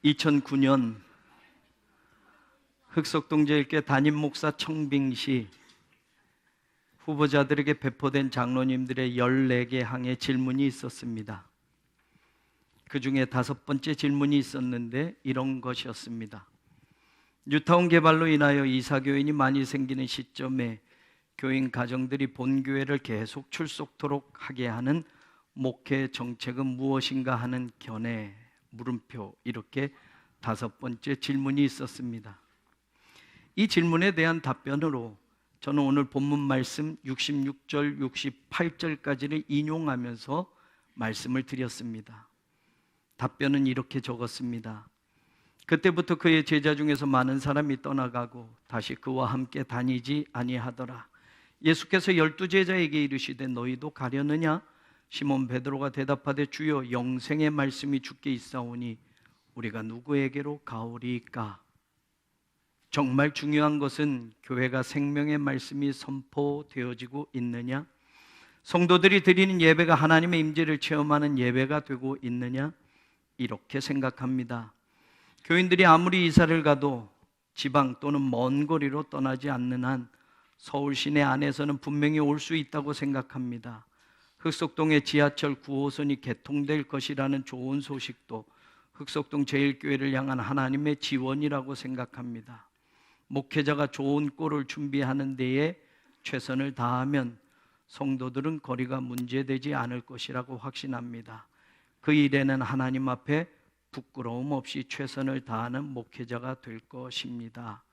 2009년 흑석동제일교회 담임 목사 청빙 시 후보자들에게 배포된 장로님들의 14개 항의 질문이 있었습니다. 그 중에 5번째 질문이 있었는데 이런 것이었습니다. 뉴타운 개발로 인하여 이사교인이 많이 생기는 시점에 교인 가정들이 본교회를 계속 출석토록 하게 하는 목회 정책은 무엇인가 하는 견해, 물음표, 이렇게 5번째 질문이 있었습니다. 이 질문에 대한 답변으로 저는 오늘 본문 말씀 66절, 68절까지를 인용하면서 말씀을 드렸습니다. 답변은 이렇게 적었습니다. 그때부터 그의 제자 중에서 많은 사람이 떠나가고 다시 그와 함께 다니지 아니하더라. 예수께서 12제자에게 이르시되 너희도 가려느냐? 시몬 베드로가 대답하되 주여 영생의 말씀이 주께 있사오니 우리가 누구에게로 가오리까? 정말 중요한 것은 교회가 생명의 말씀이 선포되어지고 있느냐? 성도들이 드리는 예배가 하나님의 임재를 체험하는 예배가 되고 있느냐? 이렇게 생각합니다. 교인들이 아무리 이사를 가도 지방 또는 먼 거리로 떠나지 않는 한 서울 시내 안에서는 분명히 올 수 있다고 생각합니다. 흑석동의 지하철 9호선이 개통될 것이라는 좋은 소식도 흑석동 제일교회를 향한 하나님의 지원이라고 생각합니다. 목회자가 좋은 꼴을 준비하는 데에 최선을 다하면 성도들은 거리가 문제되지 않을 것이라고 확신합니다. 그 일에는 하나님 앞에 부끄러움 없이 최선을 다하는 목회자가 될 것입니다.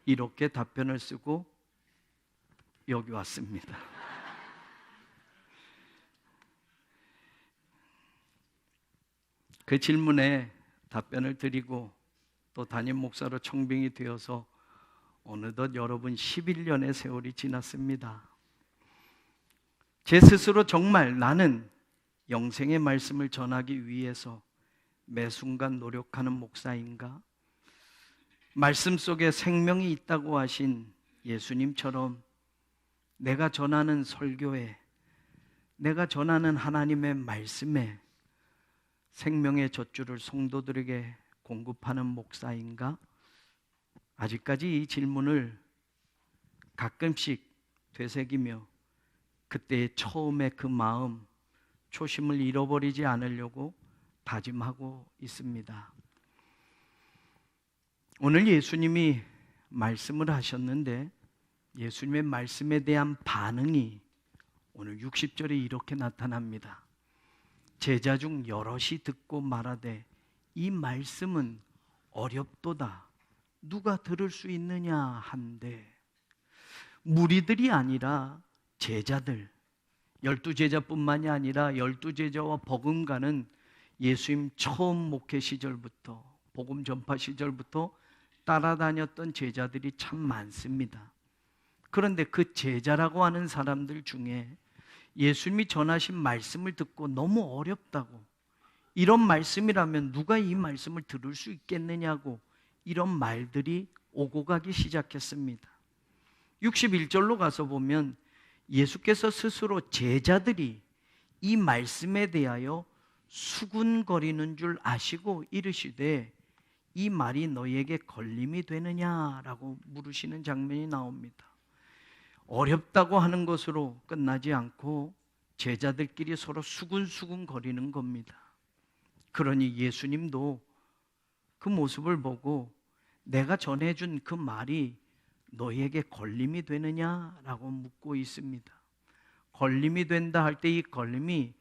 이렇게 답변을 쓰고 여기 왔습니다. 그 질문에 답변을 드리고 또 담임 목사로 청빙이 되어서 어느덧 여러분 11년의 세월이 지났습니다. 제 스스로 정말 나는 영생의 말씀을 전하기 위해서 매 순간 노력하는 목사인가? 말씀 속에 생명이 있다고 하신 예수님처럼 내가 전하는 설교에, 내가 전하는 하나님의 말씀에 생명의 젖줄을 성도들에게 공급하는 목사인가? 아직까지 이 질문을 가끔씩 되새기며 그때의 처음의 그 마음, 초심을 잃어버리지 않으려고 다짐하고 있습니다. 오늘 예수님이 말씀을 하셨는데 예수님의 말씀에 대한 반응이 오늘 60절에 이렇게 나타납니다. 제자 중 여럿이 듣고 말하되 이 말씀은 어렵도다. 누가 들을 수 있느냐 한데, 무리들이 아니라 제자들, 12제자뿐만이 아니라 12제자와 버금가는 예수님 처음 목회 시절부터, 복음 전파 시절부터 따라다녔던 제자들이 참 많습니다. 그런데 그 제자라고 하는 사람들 중에 예수님이 전하신 말씀을 듣고 너무 어렵다고, 이런 말씀이라면 누가 이 말씀을 들을 수 있겠느냐고 이런 말들이 오고 가기 시작했습니다. 61절로 가서 보면 예수께서 스스로 제자들이 이 말씀에 대하여 수군거리는 줄 아시고 이르시되 이 말이 너희에게 걸림이 되느냐라고 물으시는 장면이 나옵니다. 어렵다고 하는 것으로 끝나지 않고 제자들끼리 서로 수군수군 거리는 겁니다. 그러니 예수님도 그 모습을 보고 내가 전해준 그 말이 너희에게 걸림이 되느냐라고 묻고 있습니다. 걸림이 된다 할 때 이 걸림이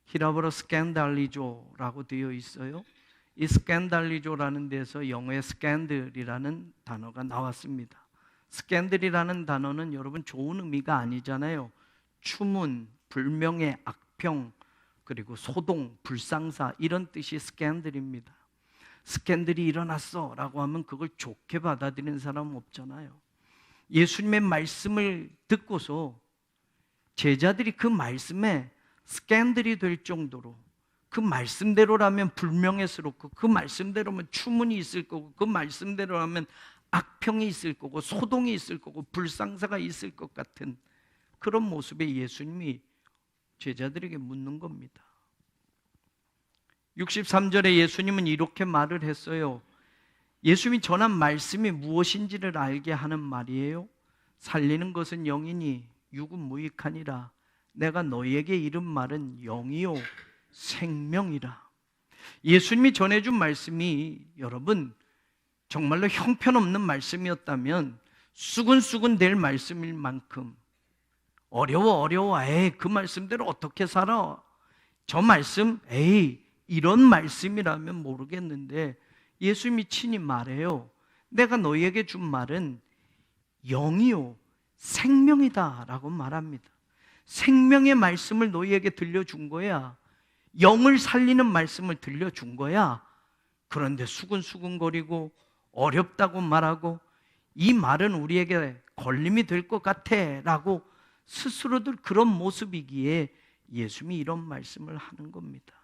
히라보로 스캔달리조라고 되어 있어요. 이 스캔달리조라는 데서 영어의 스캔들이라는 단어가 나왔습니다. 스캔들이라는 단어는 여러분 좋은 의미가 아니잖아요. 추문, 불명예, 악평, 그리고 소동, 불상사 이런 뜻이 스캔들입니다. 스캔들이 일어났어 라고 하면 그걸 좋게 받아들이는 사람은 없잖아요. 예수님의 말씀을 듣고서 제자들이 그 말씀에 스캔들이 될 정도로, 그 말씀대로라면 불명예스럽고, 그 말씀대로면 추문이 있을 거고, 그 말씀대로라면 악평이 있을 거고, 소동이 있을 거고, 불상사가 있을 것 같은 그런 모습의 예수님이 제자들에게 묻는 겁니다. 63절에 예수님은 이렇게 말을 했어요. 예수님이 전한 말씀이 무엇인지를 알게 하는 말이에요. 살리는 것은 영이니 육은 무익하니라. 내가 너희에게 이른 말은 영이요 생명이라. 예수님이 전해준 말씀이 여러분 정말로 형편없는 말씀이었다면 수근수근 될 말씀일 만큼 어려워 에이 그 말씀대로 어떻게 살아? 저 말씀 에이 이런 말씀이라면 모르겠는데 예수님이 친히 말해요. 내가 너희에게 준 말은 영이요 생명이다 라고 말합니다. 생명의 말씀을 너희에게 들려준 거야. 영을 살리는 말씀을 들려준 거야. 그런데 수근수근거리고 어렵다고 말하고 이 말은 우리에게 걸림이 될 것 같아 라고 스스로들 그런 모습이기에 예수님이 이런 말씀을 하는 겁니다.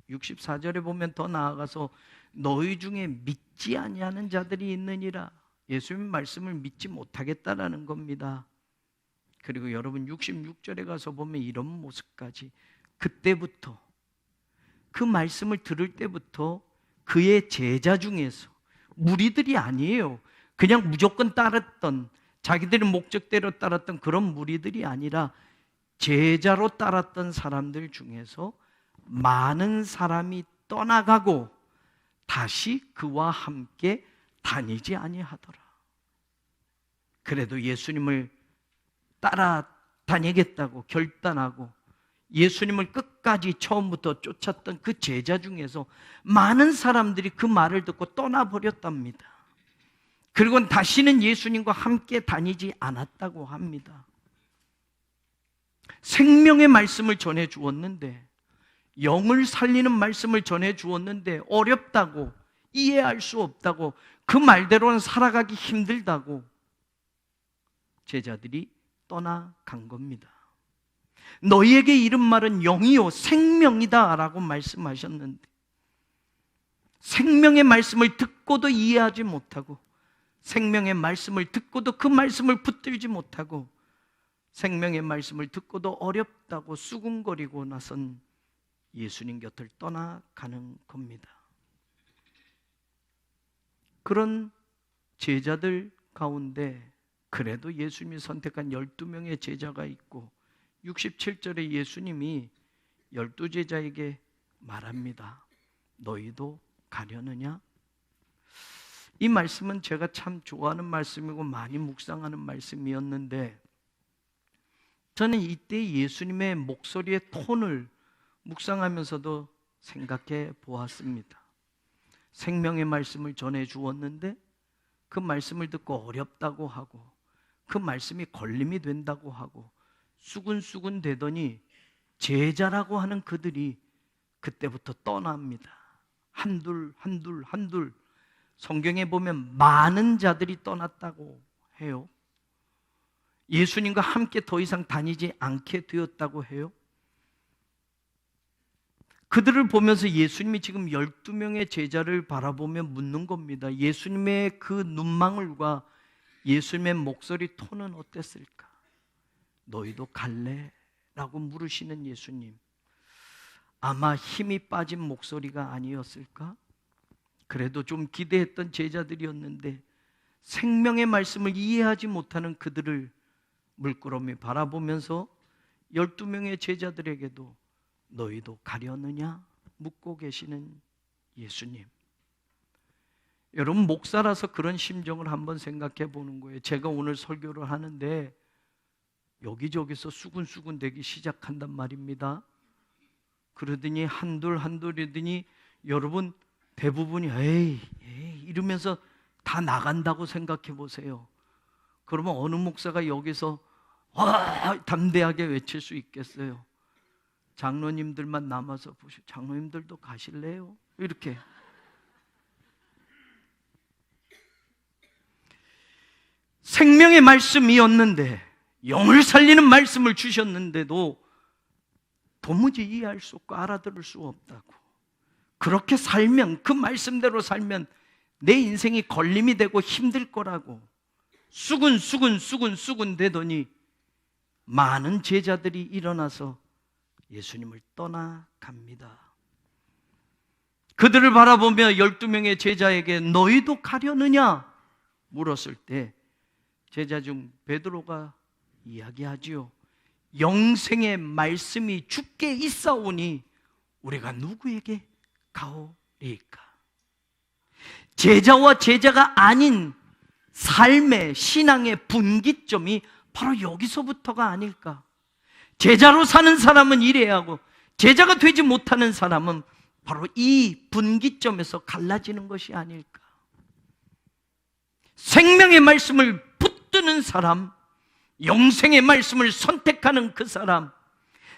64절에 보면 더 나아가서 너희 중에 믿지 아니하는 자들이 있느니라. 예수님 말씀을 믿지 못하겠다라는 겁니다. 그리고 여러분 66절에 가서 보면 이런 모습까지 그때부터 그 말씀을 들을 때부터 그의 제자 중에서 무리들이 아니에요. 그냥 무조건 따랐던 자기들의 목적대로 따랐던 그런 무리들이 아니라 제자로 따랐던 사람들 중에서 많은 사람이 떠나가고 다시 그와 함께 다니지 아니하더라. 그래도 예수님을 따라다니겠다고 결단하고 예수님을 끝까지 처음부터 쫓았던 그 제자 중에서 많은 사람들이 그 말을 듣고 떠나버렸답니다. 그리고 다시는 예수님과 함께 다니지 않았다고 합니다. 생명의 말씀을 전해 주었는데, 영을 살리는 말씀을 전해 주었는데 어렵다고, 이해할 수 없다고, 그 말대로는 살아가기 힘들다고 제자들이 떠나간 겁니다. 너희에게 이른 말은 영이요 생명이다 라고 말씀하셨는데 생명의 말씀을 듣고도 이해하지 못하고 생명의 말씀을 듣고도 그 말씀을 붙들지 못하고 생명의 말씀을 듣고도 어렵다고 수군거리고 나선 예수님 곁을 떠나가는 겁니다. 그런 제자들 가운데 그래도 예수님이 선택한 12명의 제자가 있고 67절에 예수님이 12제자에게 말합니다. 너희도 가려느냐? 이 말씀은 제가 참 좋아하는 말씀이고 많이 묵상하는 말씀이었는데 저는 이때 예수님의 목소리의 톤을 묵상하면서도 생각해 보았습니다. 생명의 말씀을 전해 주었는데 그 말씀을 듣고 어렵다고 하고 그 말씀이 걸림이 된다고 하고 수군수군 되더니 제자라고 하는 그들이 그때부터 떠납니다. 한둘 성경에 보면 많은 자들이 떠났다고 해요. 예수님과 함께 더 이상 다니지 않게 되었다고 해요. 그들을 보면서 예수님이 지금 12명의 제자를 바라보며 묻는 겁니다. 예수님의 그 눈망울과 예수님의 목소리 톤은 어땠을까? 너희도 갈래? 라고 물으시는 예수님, 아마 힘이 빠진 목소리가 아니었을까? 그래도 좀 기대했던 제자들이었는데 생명의 말씀을 이해하지 못하는 그들을 물끄러미 바라보면서 12명의 제자들에게도 너희도 가려느냐? 묻고 계시는 예수님. 여러분 목사라서 그런 심정을 한번 생각해 보는 거예요. 제가 오늘 설교를 하는데 여기저기서 수군수군 되기 시작한단 말입니다. 그러더니 한둘이더니 여러분 대부분이 에이 이러면서 다 나간다고 생각해 보세요. 그러면 어느 목사가 여기서 담대하게 외칠 수 있겠어요? 장로님들만 남아서 보시고 장로님들도 가실래요? 이렇게. 생명의 말씀이었는데 영을 살리는 말씀을 주셨는데도 도무지 이해할 수 없고 알아들을 수 없다고. 그렇게 살면, 그 말씀대로 살면 내 인생이 걸림이 되고 힘들 거라고 수군 되더니 많은 제자들이 일어나서 예수님을 떠나갑니다. 그들을 바라보며 12명의 제자에게 너희도 가려느냐 물었을 때 제자 중 베드로가 이야기하지요. 영생의 말씀이 주께 있사오니 우리가 누구에게 가오리까? 제자와 제자가 아닌 삶의 신앙의 분기점이 바로 여기서부터가 아닐까? 제자로 사는 사람은 이래야 하고 제자가 되지 못하는 사람은 바로 이 분기점에서 갈라지는 것이 아닐까? 생명의 말씀을 붙드는 사람, 영생의 말씀을 선택하는 그 사람,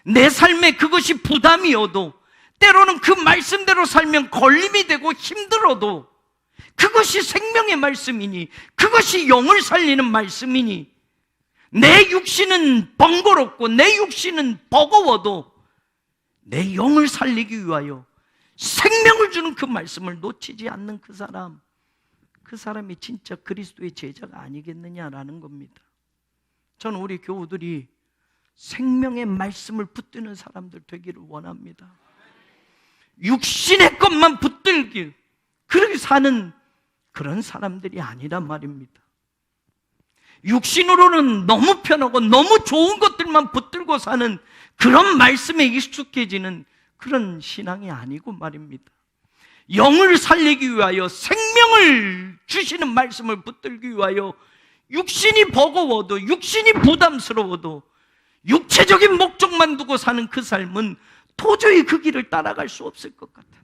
내 삶에 그것이 부담이어도 때로는 그 말씀대로 살면 걸림이 되고 힘들어도 그것이 생명의 말씀이니, 그것이 영을 살리는 말씀이니, 내 육신은 번거롭고 내 육신은 버거워도 내 영을 살리기 위하여 생명을 주는 그 말씀을 놓치지 않는 그 사람, 그 사람이 진짜 그리스도의 제자가 아니겠느냐라는 겁니다. 저는 우리 교우들이 생명의 말씀을 붙드는 사람들 되기를 원합니다. 육신의 것만 붙들길, 그렇게 사는 그런 사람들이 아니란 말입니다. 육신으로는 너무 편하고 너무 좋은 것들만 붙들고 사는 그런 말씀에 익숙해지는 그런 신앙이 아니고 말입니다. 영을 살리기 위하여 생명을 주시는 말씀을 붙들기 위하여 육신이 버거워도, 육신이 부담스러워도 육체적인 목적만 두고 사는 그 삶은 도저히 그 길을 따라갈 수 없을 것 같아도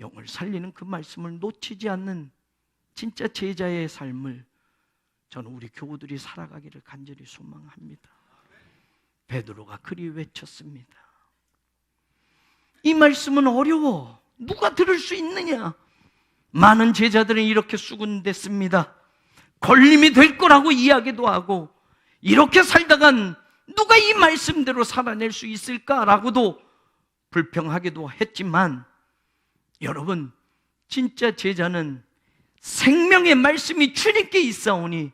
영을 살리는 그 말씀을 놓치지 않는 진짜 제자의 삶을 저는 우리 교우들이 살아가기를 간절히 소망합니다. 베드로가 그리 외쳤습니다. 이 말씀은 어려워. 누가 들을 수 있느냐? 많은 제자들은 이렇게 수군댔습니다. 걸림이 될 거라고 이야기도 하고, 이렇게 살다간 누가 이 말씀대로 살아낼 수 있을까라고도 불평하기도 했지만, 여러분, 진짜 제자는 생명의 말씀이 주님께 있사오니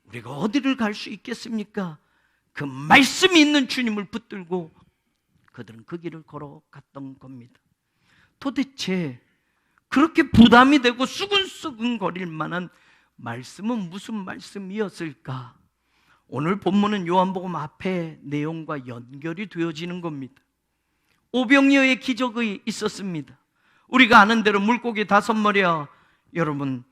우리가 어디를 갈 수 있겠습니까? 그 말씀이 있는 주님을 붙들고 그들은 그 길을 걸어갔던 겁니다. 도대체 그렇게 부담이 되고 수근수근 거릴 만한 말씀은 무슨 말씀이었을까? 오늘 본문은 요한복음 앞에 내용과 연결이 되어지는 겁니다. 오병이어의 기적이 있었습니다. 우리가 아는 대로 물고기 5마리와 여러분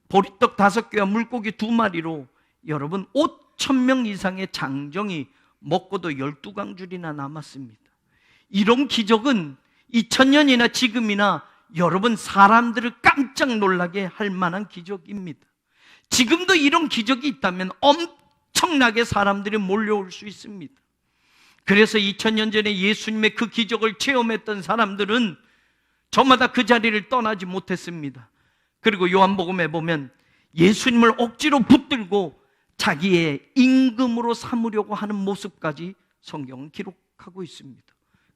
보리떡 5개와 물고기 2마리로 여러분 5,000명 이상의 장정이 먹고도 12강줄이나 남았습니다. 이런 기적은 2000년이나 지금이나 여러분 사람들을 깜짝 놀라게 할 만한 기적입니다. 지금도 이런 기적이 있다면 엄청나게 사람들이 몰려올 수 있습니다. 그래서 2000년 전에 예수님의 그 기적을 체험했던 사람들은 저마다 그 자리를 떠나지 못했습니다. 그리고 요한복음에 보면 예수님을 억지로 붙들고 자기의 임금으로 삼으려고 하는 모습까지 성경은 기록하고 있습니다.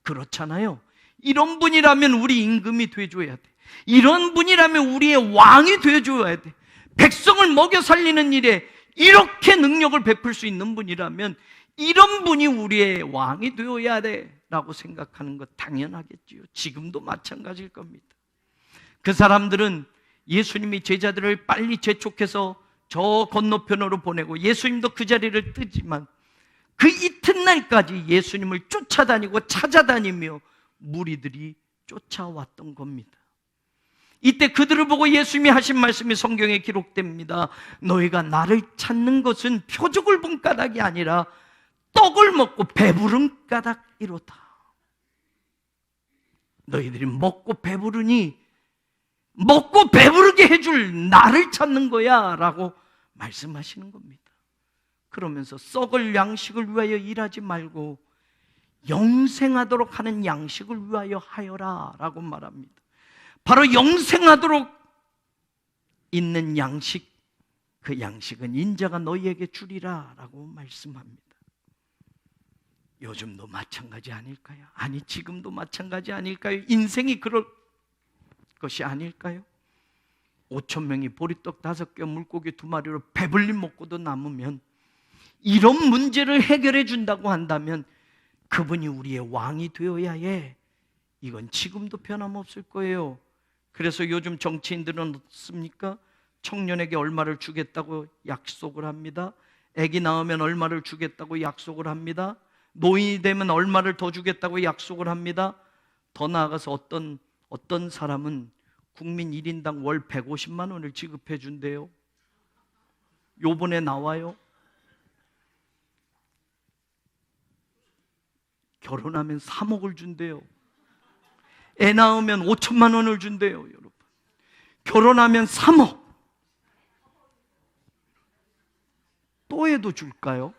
그렇잖아요. 이런 분이라면 우리 임금이 돼줘야 돼. 이런 분이라면 우리의 왕이 돼줘야 돼. 백성을 먹여 살리는 일에 이렇게 능력을 베풀 수 있는 분이라면 이런 분이 우리의 왕이 되어야 돼 라고 생각하는 것 당연하겠지요. 지금도 마찬가지일 겁니다. 그 사람들은 예수님이 제자들을 빨리 재촉해서 저 건너편으로 보내고 예수님도 그 자리를 뜨지만 그 이튿날까지 예수님을 쫓아다니고 찾아다니며 무리들이 쫓아왔던 겁니다. 이때 그들을 보고 예수님이 하신 말씀이 성경에 기록됩니다. 너희가 나를 찾는 것은 표적을 본 까닭이 아니라 떡을 먹고 배부른 까닭이로다. 너희들이 먹고 배부르니 먹고 배부르게 해줄 나를 찾는 거야 라고 말씀하시는 겁니다. 그러면서 썩을 양식을 위하여 일하지 말고 영생하도록 하는 양식을 위하여 하여라 라고 말합니다. 바로 영생하도록 있는 양식, 그 양식은 인자가 너희에게 주리라 라고 말씀합니다. 요즘도 마찬가지 아닐까요? 아니 지금도 마찬가지 아닐까요? 인생이 그럴 것이 아닐까요? 5,000명이 보리떡 5개 물고기 2마리로 배불리 먹고도 남으면 이런 문제를 해결해 준다고 한다면 그분이 우리의 왕이 되어야 해. 이건 지금도 변함없을 거예요. 그래서 요즘 정치인들은 어떻습니까? 청년에게 얼마를 주겠다고 약속을 합니다. 아기 낳으면 얼마를 주겠다고 약속을 합니다. 노인이 되면 얼마를 더 주겠다고 약속을 합니다. 더 나아가서 어떤 사람은 국민 1인당 월 150만 원을 지급해 준대요. 요번에 나와요. 결혼하면 3억을 준대요. 애 낳으면 5천만 원을 준대요. 여러분, 결혼하면 3억. 또 해도 줄까요?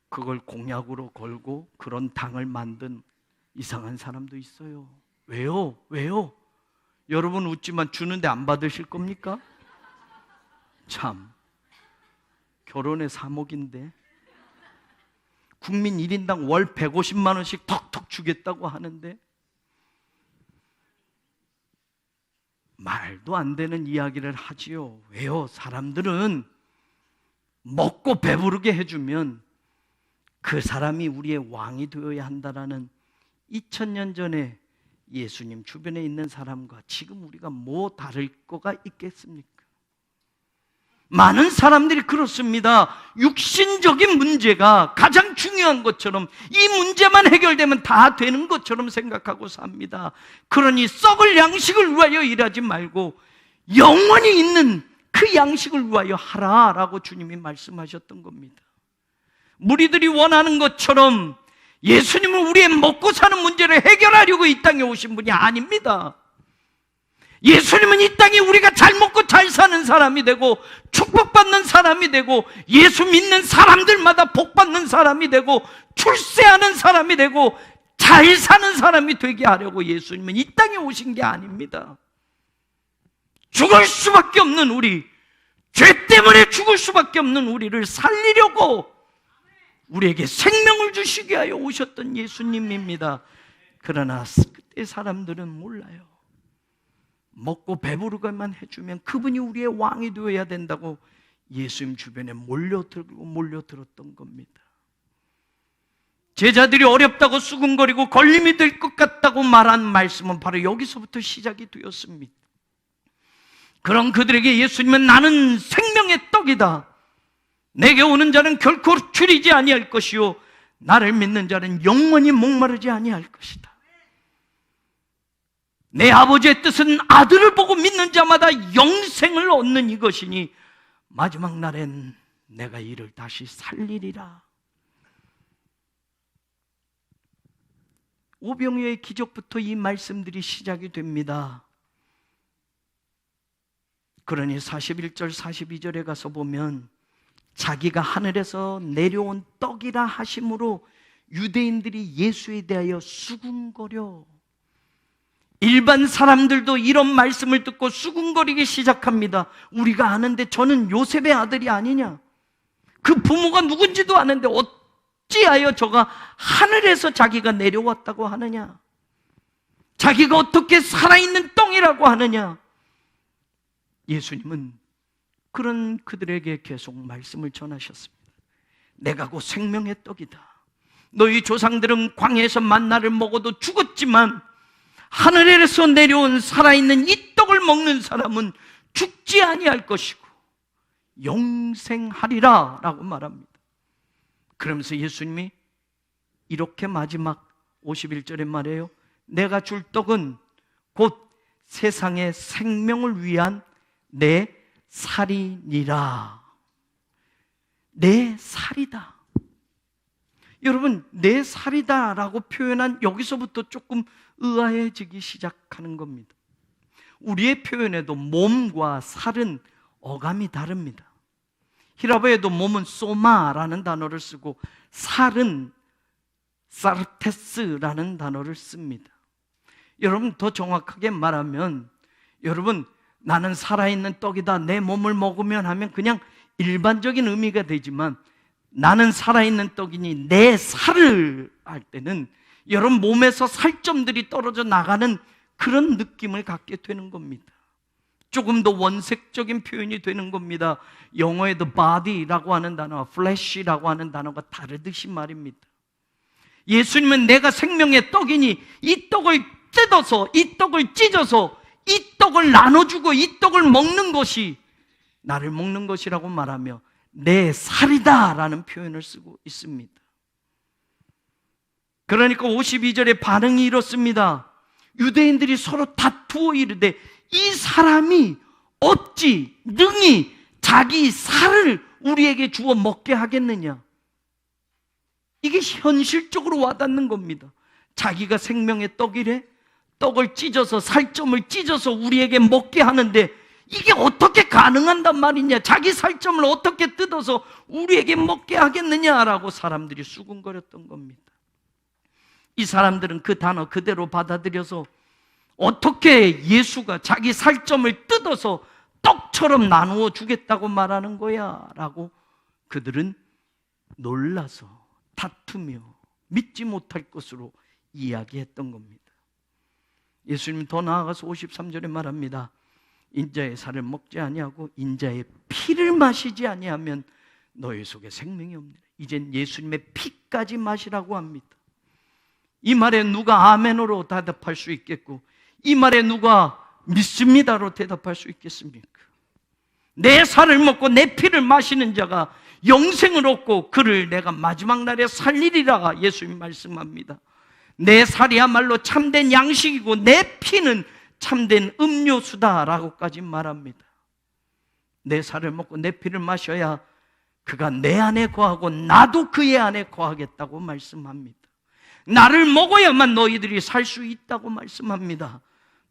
그걸 공약으로 걸고 그런 당을 만든 이상한 사람도 있어요. 왜요? 왜요? 여러분 웃지만 주는데 안 받으실 겁니까? 참, 결혼에 3억인데 국민 1인당 월 150만 원씩 턱턱 주겠다고 하는데 말도 안 되는 이야기를 하지요. 왜요? 사람들은 먹고 배부르게 해주면 그 사람이 우리의 왕이 되어야 한다라는 2000년 전에 예수님 주변에 있는 사람과 지금 우리가 뭐 다를 거가 있겠습니까? 많은 사람들이 그렇습니다. 육신적인 문제가 가장 중요한 것처럼, 이 문제만 해결되면 다 되는 것처럼 생각하고 삽니다. 그러니 썩을 양식을 위하여 일하지 말고 영원히 있는 그 양식을 위하여 하라라고 주님이 말씀하셨던 겁니다. 무리들이 원하는 것처럼 예수님은 우리의 먹고 사는 문제를 해결하려고 이 땅에 오신 분이 아닙니다. 예수님은 이 땅에 우리가 잘 먹고 잘 사는 사람이 되고 축복받는 사람이 되고 예수 믿는 사람들마다 복받는 사람이 되고 출세하는 사람이 되고 잘 사는 사람이 되게 하려고 예수님은 이 땅에 오신 게 아닙니다. 죽을 수밖에 없는 우리, 죄 때문에 죽을 수밖에 없는 우리를 살리려고 우리에게 생명을 주시게 하여 오셨던 예수님입니다. 그러나 그때 사람들은 몰라요. 먹고 배부르게만 해주면 그분이 우리의 왕이 되어야 된다고 예수님 주변에 몰려들었던 겁니다. 제자들이 어렵다고 수군거리고 걸림이 될 것 같다고 말한 말씀은 바로 여기서부터 시작이 되었습니다. 그런 그들에게 예수님은 나는 생명의 떡이다. 내게 오는 자는 결코 줄이지 아니할 것이요 나를 믿는 자는 영원히 목마르지 아니할 것이다. 내 아버지의 뜻은 아들을 보고 믿는 자마다 영생을 얻는 이것이니 마지막 날엔 내가 이를 다시 살리리라. 오병이어의 기적부터 이 말씀들이 시작이 됩니다. 그러니 41절 42절에 가서 보면 자기가 하늘에서 내려온 떡이라 하심으로 유대인들이 예수에 대하여 수군거려. 일반 사람들도 이런 말씀을 듣고 수군거리기 시작합니다. 우리가 아는데 저는 요셉의 아들이 아니냐? 그 부모가 누군지도 아는데 어찌하여 저가 하늘에서 자기가 내려왔다고 하느냐? 자기가 어떻게 살아있는 떡이라고 하느냐? 예수님은 그런 그들에게 계속 말씀을 전하셨습니다. 내가 곧 생명의 떡이다. 너희 조상들은 광야에서 만나를 먹어도 죽었지만 하늘에서 내려온 살아있는 이 떡을 먹는 사람은 죽지 아니할 것이고 영생하리라 라고 말합니다. 그러면서 예수님이 이렇게 마지막 51절에 말해요. 내가 줄 떡은 곧 세상의 생명을 위한 내 살이니라. 내 살이다. 여러분, 내 살이다 라고 표현한 여기서부터 조금 의아해지기 시작하는 겁니다. 우리의 표현에도 몸과 살은 어감이 다릅니다. 히라보에도 몸은 소마라는 단어를 쓰고 살은 사르테스라는 단어를 씁니다. 여러분, 더 정확하게 말하면 여러분, 나는 살아있는 떡이다, 내 몸을 먹으면 하면 그냥 일반적인 의미가 되지만 나는 살아있는 떡이니 내 살을 할 때는 여러분 몸에서 살점들이 떨어져 나가는 그런 느낌을 갖게 되는 겁니다. 조금 더 원색적인 표현이 되는 겁니다. 영어에도 body라고 하는 단어와 flesh라고 하는 단어가 다르듯이 말입니다. 예수님은 내가 생명의 떡이니 이 떡을 뜯어서, 이 떡을 찢어서 이 떡을 나눠주고 이 떡을 먹는 것이 나를 먹는 것이라고 말하며 내 살이다 라는 표현을 쓰고 있습니다. 그러니까 52절의 반응이 이렇습니다. 유대인들이 서로 다투어 이르되 이 사람이 어찌 능히 자기 살을 우리에게 주어 먹게 하겠느냐. 이게 현실적으로 와닿는 겁니다. 자기가 생명의 떡이래, 떡을 찢어서, 살점을 찢어서 우리에게 먹게 하는데 이게 어떻게 가능한단 말이냐, 자기 살점을 어떻게 뜯어서 우리에게 먹게 하겠느냐라고 사람들이 수군거렸던 겁니다. 이 사람들은 그 단어 그대로 받아들여서 어떻게 예수가 자기 살점을 뜯어서 떡처럼 나누어 주겠다고 말하는 거야 라고 그들은 놀라서 다투며 믿지 못할 것으로 이야기했던 겁니다. 예수님은 더 나아가서 53절에 말합니다. 인자의 살을 먹지 아니하고 인자의 피를 마시지 아니하면 너희 속에 생명이 없느니라. 이젠 예수님의 피까지 마시라고 합니다. 이 말에 누가 아멘으로 대답할 수 있겠고 이 말에 누가 믿습니다로 대답할 수 있겠습니까? 내 살을 먹고 내 피를 마시는 자가 영생을 얻고 그를 내가 마지막 날에 살리리라 예수님 말씀합니다. 내 살이야말로 참된 양식이고 내 피는 참된 음료수다라고까지 말합니다. 내 살을 먹고 내 피를 마셔야 그가 내 안에 거하고 나도 그의 안에 거하겠다고 말씀합니다. 나를 먹어야만 너희들이 살 수 있다고 말씀합니다.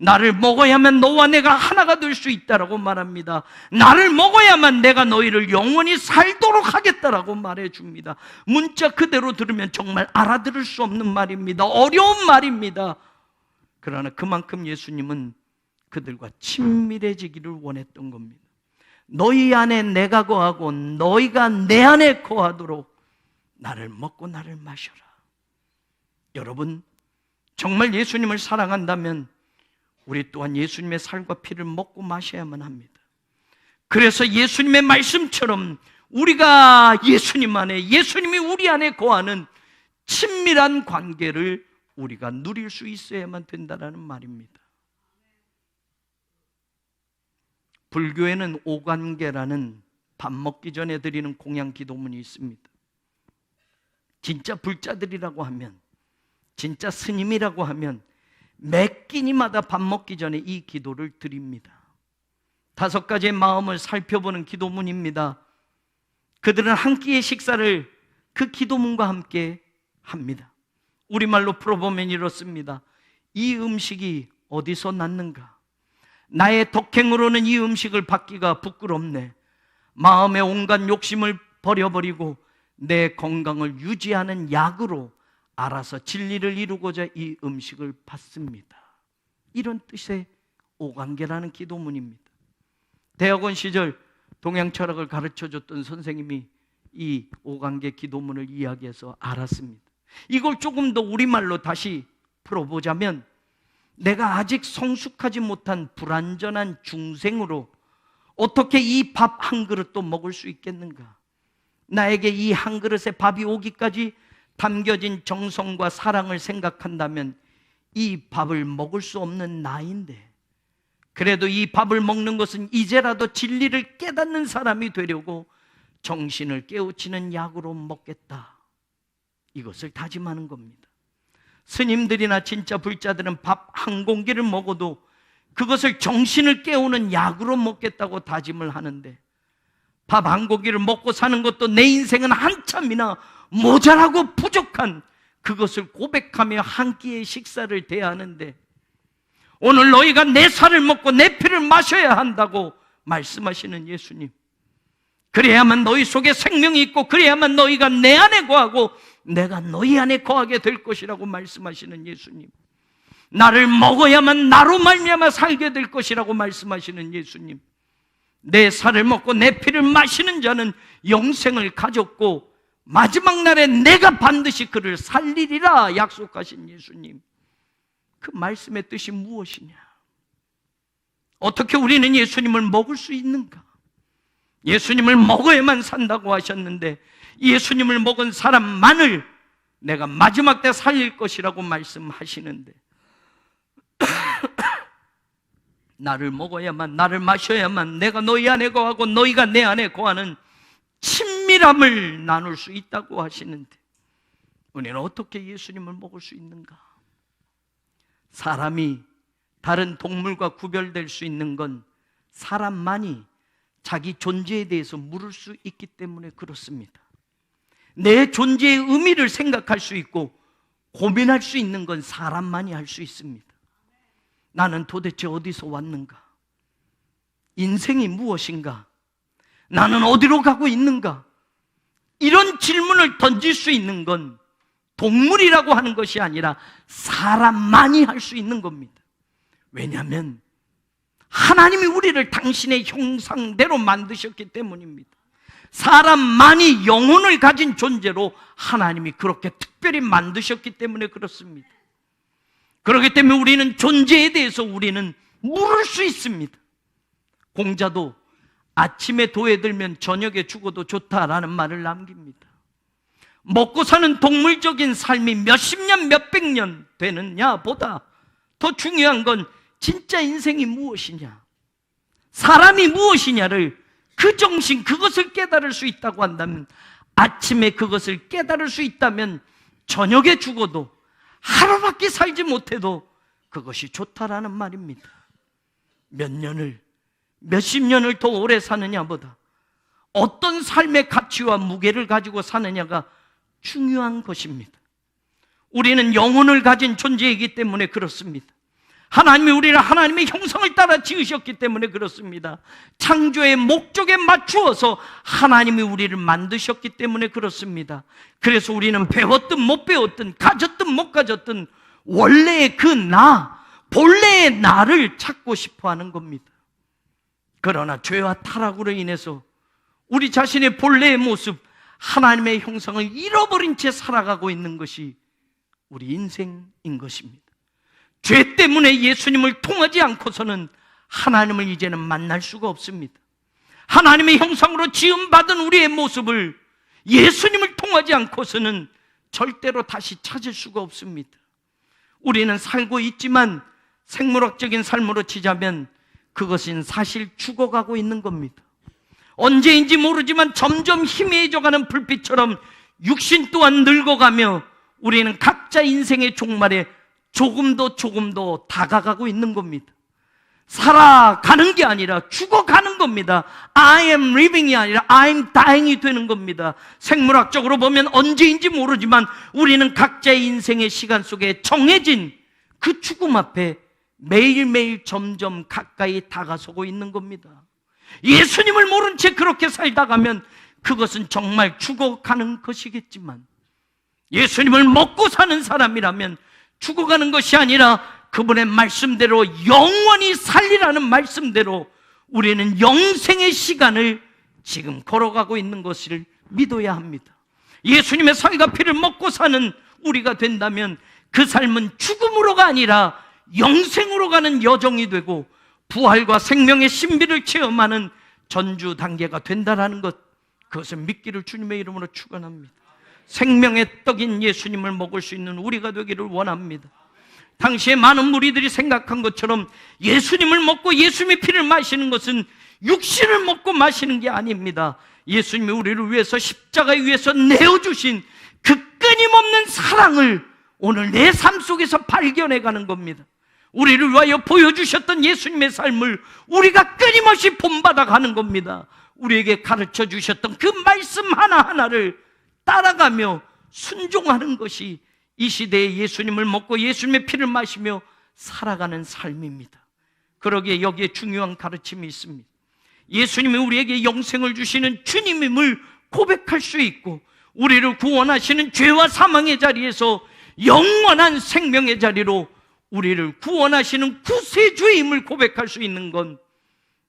나를 먹어야만 너와 내가 하나가 될 수 있다라고 말합니다. 나를 먹어야만 내가 너희를 영원히 살도록 하겠다라고 말해줍니다. 문자 그대로 들으면 정말 알아들을 수 없는 말입니다. 어려운 말입니다. 그러나 그만큼 예수님은 그들과 친밀해지기를 원했던 겁니다. 너희 안에 내가 거하고 너희가 내 안에 거하도록 나를 먹고 나를 마셔라. 여러분, 정말 예수님을 사랑한다면 우리 또한 예수님의 살과 피를 먹고 마셔야만 합니다. 그래서 예수님의 말씀처럼 우리가 예수님 안에, 예수님이 우리 안에 거하는 친밀한 관계를 우리가 누릴 수 있어야만 된다는 말입니다. 불교에는 오관계라는 밥 먹기 전에 드리는 공양 기도문이 있습니다. 진짜 불자들이라고 하면, 진짜 스님이라고 하면 매 끼니마다 밥 먹기 전에 이 기도를 드립니다. 5가지의 마음을 살펴보는 기도문입니다. 그들은 한 끼의 식사를 그 기도문과 함께 합니다. 우리말로 풀어보면 이렇습니다. 이 음식이 어디서 났는가? 나의 덕행으로는 이 음식을 받기가 부끄럽네. 마음의 온갖 욕심을 버려버리고 내 건강을 유지하는 약으로 알아서 진리를 이루고자 이 음식을 받습니다. 이런 뜻의 오관계라는 기도문입니다. 대학원 시절 동양 철학을 가르쳐줬던 선생님이 이 오관계 기도문을 이야기해서 알았습니다. 이걸 조금 더 우리말로 다시 풀어보자면, 내가 아직 성숙하지 못한 불완전한 중생으로 어떻게 이 밥 한 그릇도 먹을 수 있겠는가? 나에게 이 한 그릇에 밥이 오기까지 담겨진 정성과 사랑을 생각한다면 이 밥을 먹을 수 없는 나인데, 그래도 이 밥을 먹는 것은 이제라도 진리를 깨닫는 사람이 되려고 정신을 깨우치는 약으로 먹겠다. 이것을 다짐하는 겁니다. 스님들이나 진짜 불자들은 밥 한 공기를 먹어도 그것을 정신을 깨우는 약으로 먹겠다고 다짐을 하는데, 밥 한 공기를 먹고 사는 것도 내 인생은 한참이나 모자라고 부족한 그것을 고백하며 한 끼의 식사를 대하는데, 오늘 너희가 내 살을 먹고 내 피를 마셔야 한다고 말씀하시는 예수님, 그래야만 너희 속에 생명이 있고 그래야만 너희가 내 안에 거하고 내가 너희 안에 거하게 될 것이라고 말씀하시는 예수님, 나를 먹어야만 나로 말미암아 살게 될 것이라고 말씀하시는 예수님, 내 살을 먹고 내 피를 마시는 자는 영생을 가졌고 마지막 날에 내가 반드시 그를 살리리라 약속하신 예수님, 그 말씀의 뜻이 무엇이냐? 어떻게 우리는 예수님을 먹을 수 있는가? 예수님을 먹어야만 산다고 하셨는데 예수님을 먹은 사람만을 내가 마지막 때 살릴 것이라고 말씀하시는데 나를 먹어야만, 나를 마셔야만 내가 너희 안에 거하고 너희가 내 안에 거하는 친밀함을 나눌 수 있다고 하시는데 우리는 어떻게 예수님을 먹을 수 있는가? 사람이 다른 동물과 구별될 수 있는 건 사람만이 자기 존재에 대해서 물을 수 있기 때문에 그렇습니다. 내 존재의 의미를 생각할 수 있고 고민할 수 있는 건 사람만이 할 수 있습니다. 나는 도대체 어디서 왔는가? 인생이 무엇인가? 나는 어디로 가고 있는가? 이런 질문을 던질 수 있는 건 동물이라고 하는 것이 아니라 사람만이 할 수 있는 겁니다. 왜냐하면 하나님이 우리를 당신의 형상대로 만드셨기 때문입니다. 사람만이 영혼을 가진 존재로 하나님이 그렇게 특별히 만드셨기 때문에 그렇습니다. 그렇기 때문에 우리는 존재에 대해서 우리는 물을 수 있습니다. 공자도 아침에 도에 들면 저녁에 죽어도 좋다라는 말을 남깁니다. 먹고 사는 동물적인 삶이 몇십 년, 몇백 년 되느냐 보다 더 중요한 건 진짜 인생이 무엇이냐, 사람이 무엇이냐를 그 정신, 그것을 깨달을 수 있다고 한다면, 아침에 그것을 깨달을 수 있다면 저녁에 죽어도 하루밖에 살지 못해도 그것이 좋다라는 말입니다. 몇 년을, 몇십 년을 더 오래 사느냐보다 어떤 삶의 가치와 무게를 가지고 사느냐가 중요한 것입니다. 우리는 영혼을 가진 존재이기 때문에 그렇습니다. 하나님이 우리를 하나님의 형상을 따라 지으셨기 때문에 그렇습니다. 창조의 목적에 맞추어서 하나님이 우리를 만드셨기 때문에 그렇습니다. 그래서 우리는 배웠든 못 배웠든 가졌든 못 가졌든 원래의 그 나, 본래의 나를 찾고 싶어 하는 겁니다. 그러나 죄와 타락으로 인해서 우리 자신의 본래의 모습, 하나님의 형상을 잃어버린 채 살아가고 있는 것이 우리 인생인 것입니다. 죄 때문에 예수님을 통하지 않고서는 하나님을 이제는 만날 수가 없습니다. 하나님의 형상으로 지음받은 우리의 모습을 예수님을 통하지 않고서는 절대로 다시 찾을 수가 없습니다. 우리는 살고 있지만 생물학적인 삶으로 치자면 그것은 사실 죽어가고 있는 겁니다. 언제인지 모르지만 점점 희미해져가는 불빛처럼 육신 또한 늙어가며 우리는 각자 인생의 종말에 조금 더 다가가고 있는 겁니다. 살아가는 게 아니라 죽어가는 겁니다. I am living이 아니라 I am dying이 되는 겁니다. 생물학적으로 보면 언제인지 모르지만 우리는 각자의 인생의 시간 속에 정해진 그 죽음 앞에 매일매일 점점 가까이 다가서고 있는 겁니다. 예수님을 모른 채 그렇게 살다 가면 그것은 정말 죽어가는 것이겠지만, 예수님을 먹고 사는 사람이라면 죽어가는 것이 아니라 그분의 말씀대로 영원히 살리라는 말씀대로 우리는 영생의 시간을 지금 걸어가고 있는 것을 믿어야 합니다. 예수님의 살과 피를 먹고 사는 우리가 된다면 그 삶은 죽음으로가 아니라 영생으로 가는 여정이 되고 부활과 생명의 신비를 체험하는 전주 단계가 된다라는 것, 그것을 믿기를 주님의 이름으로 축원합니다. 생명의 떡인 예수님을 먹을 수 있는 우리가 되기를 원합니다. 당시에 많은 무리들이 생각한 것처럼 예수님을 먹고 예수님의 피를 마시는 것은 육신을 먹고 마시는 게 아닙니다. 예수님이 우리를 위해서 십자가 위에서 내어주신 그 끊임없는 사랑을 오늘 내 삶 속에서 발견해가는 겁니다. 우리를 위하여 보여주셨던 예수님의 삶을 우리가 끊임없이 본받아가는 겁니다. 우리에게 가르쳐 주셨던 그 말씀 하나하나를 따라가며 순종하는 것이 이 시대에 예수님을 먹고 예수님의 피를 마시며 살아가는 삶입니다. 그러기에 여기에 중요한 가르침이 있습니다. 예수님이 우리에게 영생을 주시는 주님임을 고백할 수 있고, 우리를 구원하시는 죄와 사망의 자리에서 영원한 생명의 자리로 우리를 구원하시는 구세주임을 고백할 수 있는 건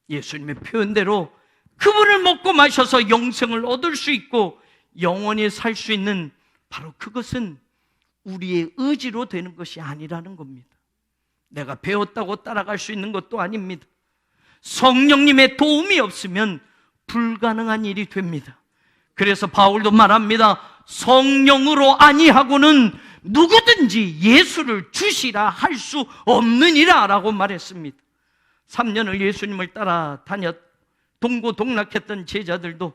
예수님의 표현대로 그분을 먹고 마셔서 영생을 얻을 수 있고 영원히 살 수 있는, 바로 그것은 우리의 의지로 되는 것이 아니라는 겁니다. 내가 배웠다고 따라갈 수 있는 것도 아닙니다. 성령님의 도움이 없으면 불가능한 일이 됩니다. 그래서 바울도 말합니다. 성령으로 아니하고는 누구든지 예수를 주시라 할 수 없느니라 라고 말했습니다. 3년을 예수님을 따라 다녔 동고동락했던 제자들도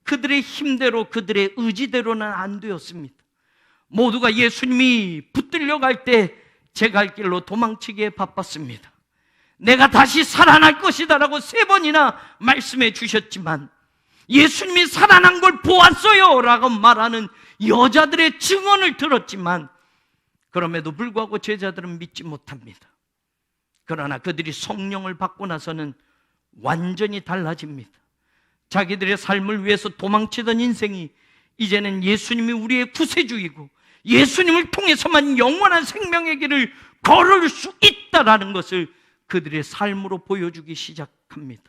그들의 힘대로 그들의 의지대로는 안 되었습니다. 모두가 예수님이 붙들려 갈 때 제 갈 길로 도망치기에 바빴습니다. 내가 다시 살아날 것이다 라고 3번이나 말씀해 주셨지만 예수님이 살아난 걸 보았어요 라고 말하는 여자들의 증언을 들었지만 그럼에도 불구하고 제자들은 믿지 못합니다. 그러나 그들이 성령을 받고 나서는 완전히 달라집니다. 자기들의 삶을 위해서 도망치던 인생이 이제는 예수님이 우리의 구세주이고 예수님을 통해서만 영원한 생명의 길을 걸을 수 있다라는 것을 그들의 삶으로 보여주기 시작합니다.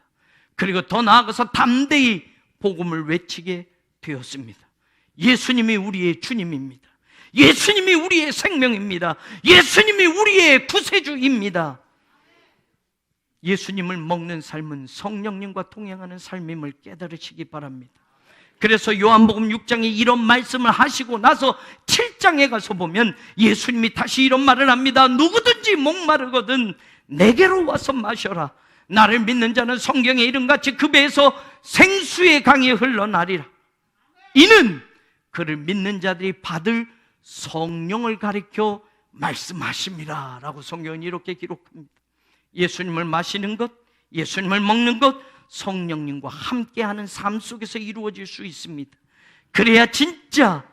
그리고 더 나아가서 담대히 복음을 외치게 되었습니다. 예수님이 우리의 주님입니다. 예수님이 우리의 생명입니다. 예수님이 우리의 구세주입니다. 예수님을 먹는 삶은 성령님과 동행하는 삶임을 깨달으시기 바랍니다. 그래서 요한복음 6장에 이런 말씀을 하시고 나서 7장에 가서 보면 예수님이 다시 이런 말을 합니다. 누구든지 목마르거든 내게로 와서 마셔라. 나를 믿는 자는 성경에 이름같이 그 배에서 생수의 강이 흘러나리라. 이는 그를 믿는 자들이 받을 성령을 가리켜 말씀하심이라 라고 성경은 이렇게 기록합니다. 예수님을 마시는 것, 예수님을 먹는 것, 성령님과 함께하는 삶 속에서 이루어질 수 있습니다. 그래야 진짜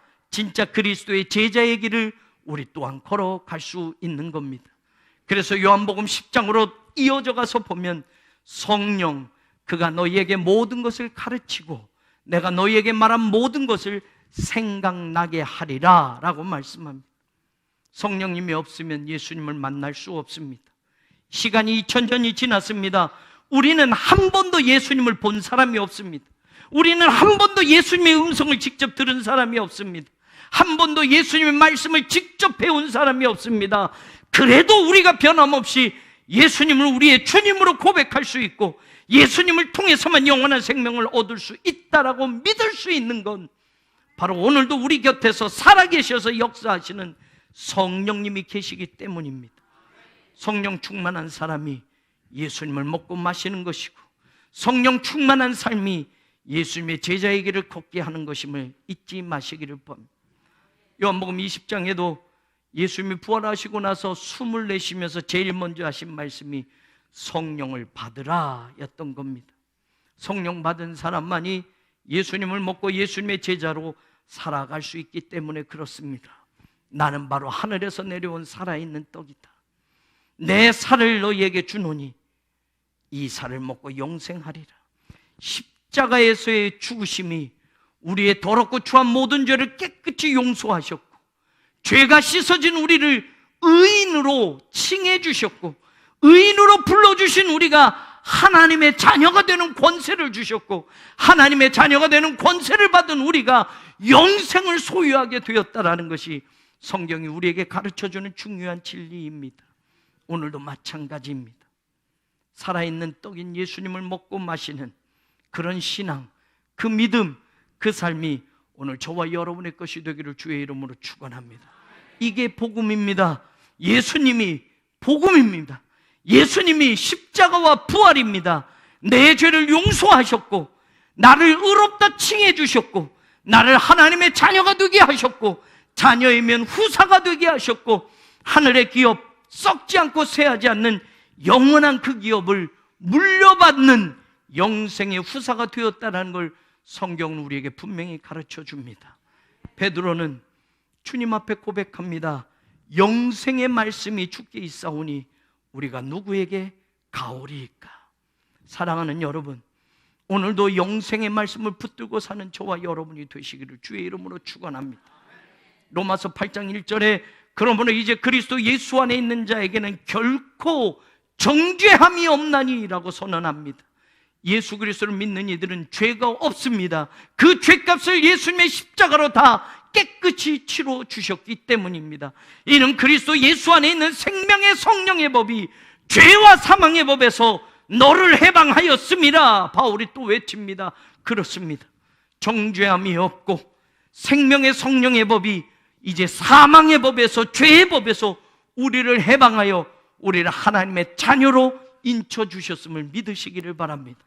그리스도의 제자의 길을 우리 또한 걸어갈 수 있는 겁니다. 그래서 요한복음 10장으로 이어져 가서 보면 성령, 그가 너희에게 모든 것을 가르치고 내가 너희에게 말한 모든 것을 생각나게 하리라 라고 말씀합니다. 성령님이 없으면 예수님을 만날 수 없습니다. 시간이 2000년이 지났습니다. 우리는 한 번도 예수님을 본 사람이 없습니다. 우리는 한 번도 예수님의 음성을 직접 들은 사람이 없습니다. 한 번도 예수님의 말씀을 직접 배운 사람이 없습니다. 그래도 우리가 변함없이 예수님을 우리의 주님으로 고백할 수 있고 예수님을 통해서만 영원한 생명을 얻을 수 있다라고 믿을 수 있는 건 바로 오늘도 우리 곁에서 살아계셔서 역사하시는 성령님이 계시기 때문입니다. 성령 충만한 사람이 예수님을 먹고 마시는 것이고 성령 충만한 삶이 예수님의 제자의 길을 걷게 하는 것임을 잊지 마시기를 바랍니다. 요한복음 20장에도 예수님이 부활하시고 나서 숨을 내쉬면서 제일 먼저 하신 말씀이 성령을 받으라 였던 겁니다. 성령 받은 사람만이 예수님을 먹고 예수님의 제자로 살아갈 수 있기 때문에 그렇습니다. 나는 바로 하늘에서 내려온 살아있는 떡이다. 내 살을 너희에게 주노니 이 살을 먹고 영생하리라. 십자가에서의 죽으심이 우리의 더럽고 추한 모든 죄를 깨끗이 용서하셨고 죄가 씻어진 우리를 의인으로 칭해 주셨고 의인으로 불러주신 우리가 하나님의 자녀가 되는 권세를 주셨고 하나님의 자녀가 되는 권세를 받은 우리가 영생을 소유하게 되었다라는 것이 성경이 우리에게 가르쳐주는 중요한 진리입니다. 오늘도 마찬가지입니다. 살아있는 떡인 예수님을 먹고 마시는 그런 신앙, 그 믿음, 그 삶이 오늘 저와 여러분의 것이 되기를 주의 이름으로 축원합니다. 이게 복음입니다. 예수님이 복음입니다. 예수님이 십자가와 부활입니다. 내 죄를 용서하셨고 나를 의롭다 칭해 주셨고 나를 하나님의 자녀가 되게 하셨고 자녀이면 후사가 되게 하셨고 하늘의 기업, 썩지 않고 쇠하지 않는 영원한 그 기업을 물려받는 영생의 후사가 되었다는 걸 성경은 우리에게 분명히 가르쳐 줍니다. 베드로는 주님 앞에 고백합니다. 영생의 말씀이 주께 있사오니 우리가 누구에게 가오리이까. 사랑하는 여러분, 오늘도 영생의 말씀을 붙들고 사는 저와 여러분이 되시기를 주의 이름으로 축원합니다. 로마서 8장 1절에 그러므로 이제 그리스도 예수 안에 있는 자에게는 결코 정죄함이 없나니라고 선언합니다. 예수 그리스도를 믿는 이들은 죄가 없습니다. 그 죄값을 예수님의 십자가로 다 깨끗이 치러 주셨기 때문입니다. 이는 그리스도 예수 안에 있는 생명의 성령의 법이 죄와 사망의 법에서 너를 해방하였음이라 바울이 또 외칩니다. 그렇습니다. 정죄함이 없고 생명의 성령의 법이 이제 사망의 법에서, 죄의 법에서 우리를 해방하여 우리를 하나님의 자녀로 인쳐주셨음을 믿으시기를 바랍니다.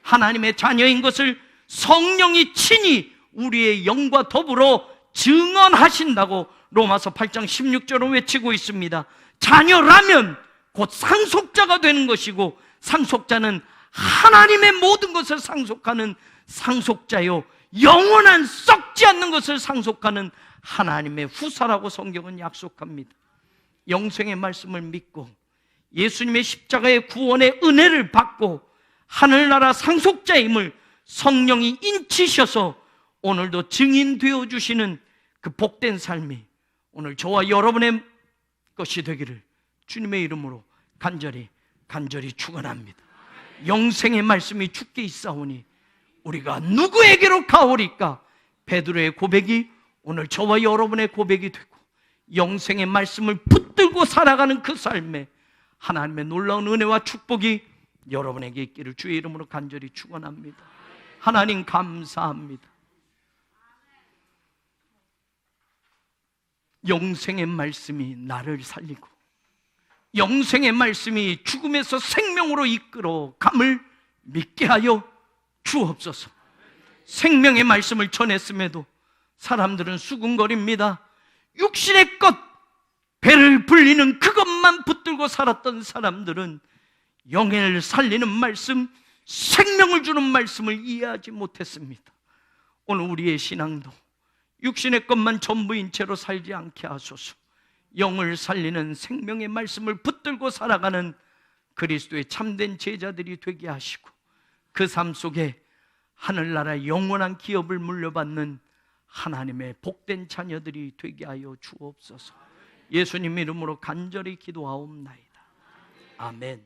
하나님의 자녀인 것을 성령이 친히 우리의 영과 더불어 증언하신다고 로마서 8장 16절로 외치고 있습니다. 자녀라면 곧 상속자가 되는 것이고, 상속자는 하나님의 모든 것을 상속하는 상속자요, 영원한 썩지 않는 것을 상속하는 하나님의 후사라고 성경은 약속합니다. 영생의 말씀을 믿고 예수님의 십자가의 구원의 은혜를 받고 하늘나라 상속자임을 성령이 인치셔서 오늘도 증인되어 주시는 그 복된 삶이 오늘 저와 여러분의 것이 되기를 주님의 이름으로 간절히 축원합니다. 영생의 말씀이 주께 있사오니 우리가 누구에게로 가오리까? 베드로의 고백이 오늘 저와 여러분의 고백이 되고, 영생의 말씀을 붙들고 살아가는 그 삶에 하나님의 놀라운 은혜와 축복이 여러분에게 있기를 주의 이름으로 간절히 축원합니다. 하나님 감사합니다. 영생의 말씀이 나를 살리고 영생의 말씀이 죽음에서 생명으로 이끌어 감을 믿게 하여 주옵소서. 생명의 말씀을 전했음에도 사람들은 수군거립니다. 육신의 것, 배를 불리는 그것만 붙들고 살았던 사람들은 영을 살리는 말씀, 생명을 주는 말씀을 이해하지 못했습니다. 오늘 우리의 신앙도 육신의 것만 전부인 채로 살지 않게 하소서. 영을 살리는 생명의 말씀을 붙들고 살아가는 그리스도의 참된 제자들이 되게 하시고, 그 삶 속에 하늘나라 영원한 기업을 물려받는 하나님의 복된 자녀들이 되게 하여 주옵소서. 예수님 이름으로 간절히 기도하옵나이다. 아멘.